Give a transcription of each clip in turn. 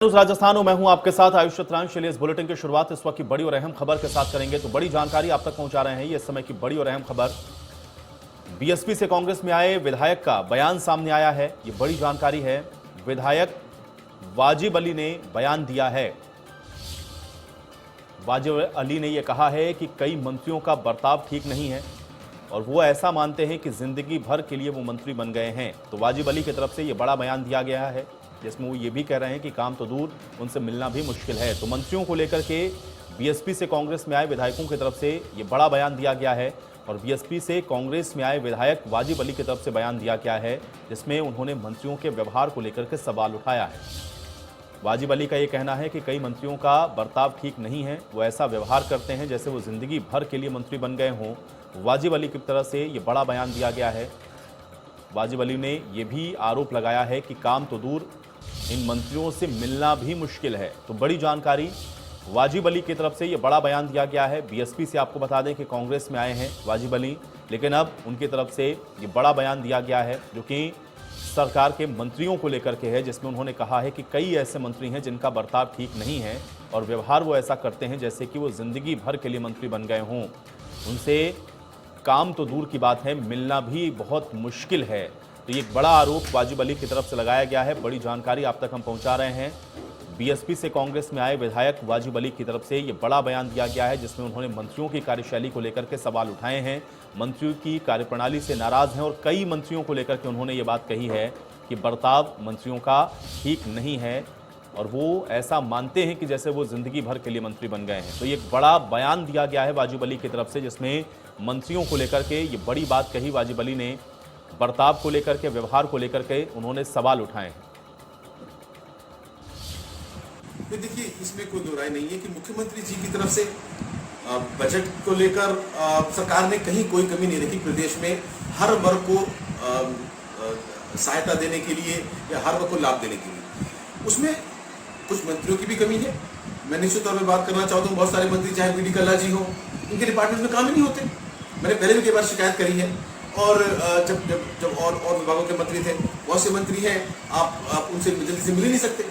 राजस्थान में मैं हूं आपके साथ आयुष शतरांश। चलिए इस बुलेटिन की शुरुआत इस वक्त की बड़ी और अहम खबर के साथ करेंगे। तो बड़ी जानकारी आप तक पहुंचा रहे हैं ये इस समय की बड़ी और अहम खबर। बीएसपी से कांग्रेस में आए विधायक का बयान सामने आया है। ये बड़ी जानकारी है। विधायक वाजिब अली ने बयान दिया है। वाजिब अली ने यह कहा है कि कई मंत्रियों का बर्ताव ठीक नहीं है और वो ऐसा मानते हैं कि जिंदगी भर के लिए वो मंत्री बन गए हैं। तो वाजिब अली की तरफ से ये बड़ा बयान दिया गया है जिसमें वो ये भी कह रहे हैं कि काम तो दूर, उनसे मिलना भी मुश्किल है। तो मंत्रियों को लेकर के बीएसपी से कांग्रेस में आए विधायकों की तरफ से ये बड़ा बयान दिया गया है और बीएसपी से कांग्रेस में आए विधायक वाजिब अली की तरफ से बयान दिया गया है जिसमें उन्होंने मंत्रियों के व्यवहार को लेकर के सवाल उठाया है। वाजिब अली का ये कहना है कि कई मंत्रियों का बर्ताव ठीक नहीं है, वो ऐसा व्यवहार करते हैं जैसे वो जिंदगी भर के लिए मंत्री बन गए हों। वाजिब अली की तरफ से ये बड़ा बयान दिया गया है। वाजिब अली ने यह भी आरोप लगाया है कि काम तो दूर, इन मंत्रियों से मिलना भी मुश्किल है। तो बड़ी जानकारी वाजिब अली की तरफ से यह बड़ा बयान दिया गया है। बीएसपी से आपको बता दें कि कांग्रेस में आए हैं वाजिब अली, लेकिन अब उनकी तरफ से ये बड़ा बयान दिया गया है जो कि सरकार के मंत्रियों को लेकर के है, जिसमें उन्होंने कहा है कि कई ऐसे मंत्री हैं जिनका बर्ताव ठीक नहीं है और व्यवहार वो ऐसा करते हैं जैसे कि वो जिंदगी भर के लिए मंत्री बन गए हों। उनसे काम तो दूर की बात है, मिलना भी बहुत मुश्किल है। तो ये एक बड़ा आरोप वाजिब अली की तरफ से लगाया गया है। बड़ी जानकारी आप तक हम पहुंचा रहे हैं। बीएसपी से कांग्रेस में आए विधायक वाजिब अली की तरफ से ये बड़ा बयान दिया गया है जिसमें उन्होंने मंत्रियों की कार्यशैली को लेकर के सवाल उठाए हैं। मंत्रियों की कार्यप्रणाली से नाराज हैं और कई मंत्रियों को लेकर के उन्होंने ये बात कही है कि बर्ताव मंत्रियों का ठीक नहीं है और वो ऐसा मानते हैं कि जैसे वो जिंदगी भर के लिए मंत्री बन गए हैं। तो ये एक बड़ा बयान दिया गया है वाजिब अली की तरफ से जिसमें मंत्रियों को लेकर के ये बड़ी बात कही वाजिब अली ने। बर्ताव को लेकर के, व्यवहार को लेकर के उन्होंने सवाल उठाए हैं। देखिए, इसमें कोई दो राय नहीं है कि मुख्यमंत्री जी की तरफ से बजट को लेकर सरकार ने कहीं कोई कमी नहीं रखी। प्रदेश में हर वर्ग को सहायता देने के लिए या हर वर्ग को लाभ देने के लिए, उसमें कुछ मंत्रियों की भी कमी है। मैं निश्चित तौर पर बात करना चाहता हूँ, बहुत सारे मंत्री चाहे बीडी कल्ला जी हो, इनके डिपार्टमेंट में काम ही नहीं होते। मैंने पहले भी कई बार शिकायत करी है और जब जब जब और विभागों के मंत्री थे, बहुत से मंत्री हैं आप उनसे जल्दी से मिल ही नहीं सकते,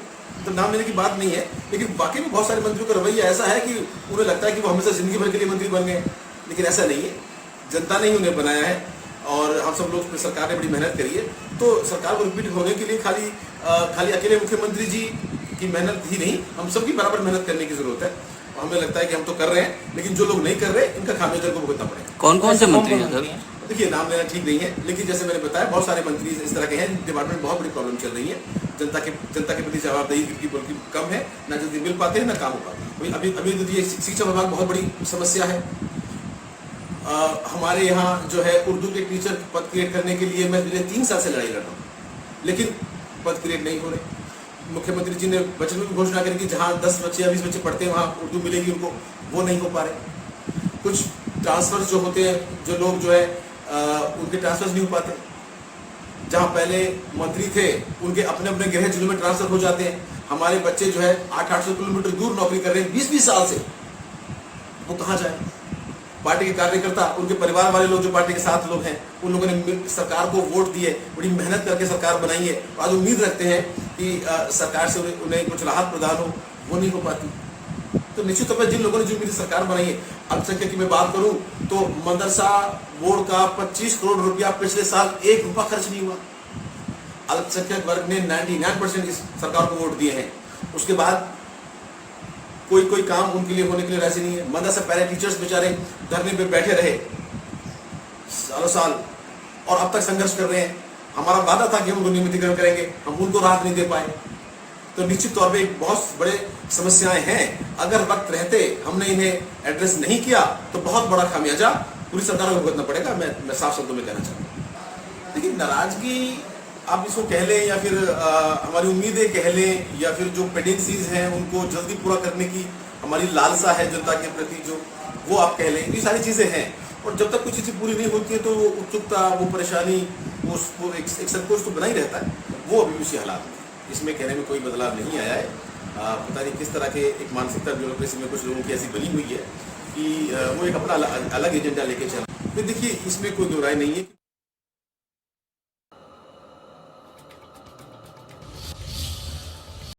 तो नाम लेने की बात नहीं है। लेकिन वाकई में बहुत सारे मंत्रियों का रवैया ऐसा है कि उन्हें लगता है कि वो हमेशा जिंदगी भर के लिए मंत्री बन गए, लेकिन ऐसा नहीं है। जनता ने ही उन्हें बनाया है और हम सब लोग, सरकार ने बड़ी मेहनत करी है। तो सरकार को रिपीट होने के लिए खाली अकेले मुख्यमंत्री जी की मेहनत ही नहीं, हम सबकी बराबर मेहनत करने की जरूरत है। हमें लगता है कि हम तो कर रहे हैं, लेकिन जो लोग नहीं कर रहे इनका खामियाजा को भुगतना पड़ेगा। कौन कौन से मंत्री हैं सर? देखिए, नाम लेना ठीक नहीं है, लेकिन जैसे मैंने बताया बहुत सारे मंत्री इस तरह के हैं डिपार्टमेंट में बहुत बड़ी प्रॉब्लम चल रही है। जनता के प्रति जवाबदेही की बल्कि कम है, ना जल्दी मिल पाते हैं ना काम हो पाते हैं। अभी तो ये शिक्षा विभाग बहुत बड़ी समस्या है। हमारे यहाँ जो है उर्दू के टीचर पद क्रिएट करने के लिए मैं 3 साल से लड़ाई लड़ रहा हूँ, लेकिन पद क्रिएट नहीं हो रहे। मुख्यमंत्री जी ने बजट में घोषणा करी कि जहाँ 10 बच्चे या 20 बच्चे पढ़ते हैं वहाँ उर्दू मिलेगी उनको, वो नहीं हो पा रहे। कुछ ट्रांसफर जो होते हैं, जो लोग जो है उनके ट्रांसफर नहीं हो पाते। जहाँ पहले मंत्री थे उनके अपने अपने गृह जिलों में ट्रांसफर हो जाते हैं। हमारे बच्चे जो है 800-800 किलोमीटर दूर नौकरी कर रहे हैं 20-20 साल से, वो कहाँ जाए? पार्टी के कार्यकर्ता, उनके परिवार वाले लोग जो पार्टी के साथ लोग हैं, उन लोगों ने सरकार को वोट दिए, बड़ी मेहनत करके सरकार बनाई है, आज उम्मीद रखते हैं कि सरकार से उन्हें कुछ राहत प्रदान हो, वो नहीं हो पाती। तो निश्चित तौर पर जिन लोगों ने जो मेरी सरकार बनाई है, अल्पसंख्यक की मैं बात करूं तो मदरसा बोर्ड का 25 करोड़ रुपया पिछले साल 1 रुपया खर्च नहीं हुआ। अल्पसंख्यक वर्ग ने 99% इस सरकार को वोट दिए हैं। उसके बाद कोई काम उनके लिए होने के लिए राजी नहीं है। मदरसा पहले टीचर्स बेचारे धरने पे बैठे रहे सालों साल और अब तक संघर्ष कर रहे हैं। हमारा वादा था कि हम उनको नियमितीकरण करेंगे, हम उनको राहत नहीं दे पाए। तो निश्चित तौर पे एक बहुत बड़े समस्याएं हैं। अगर वक्त रहते हमने इन्हें एड्रेस नहीं किया तो बहुत बड़ा खामियाजा पूरी सरकार को भुगतना पड़ेगा। मैं साफ शब्दों में कहना चाहता हूँ। लेकिन नाराजगी आप इसको कह लें या फिर हमारी उम्मीदें कह लें या फिर जो पेंडेंसीज हैं उनको जल्दी पूरा करने की हमारी लालसा है जनता के प्रति, जो वो आप कह लें, ये सारी चीज़ें हैं। और जब तक कुछ चीज़ें पूरी नहीं होती है तो वो उत्सुकता, वो परेशानी, वो एक संकोच तो बना ही रहता है। वो अभी उसी हालात में, इसमें कहने में कोई बदलाव नहीं आया है। पता नहीं किस तरह के एक मानसिकता ब्यूरोक्रेसी में कुछ लोगों की ऐसी बनी हुई है कि वो एक अपना अलग एजेंडा लेके चल। तो देखिए, इसमें कोई दो राय नहीं है।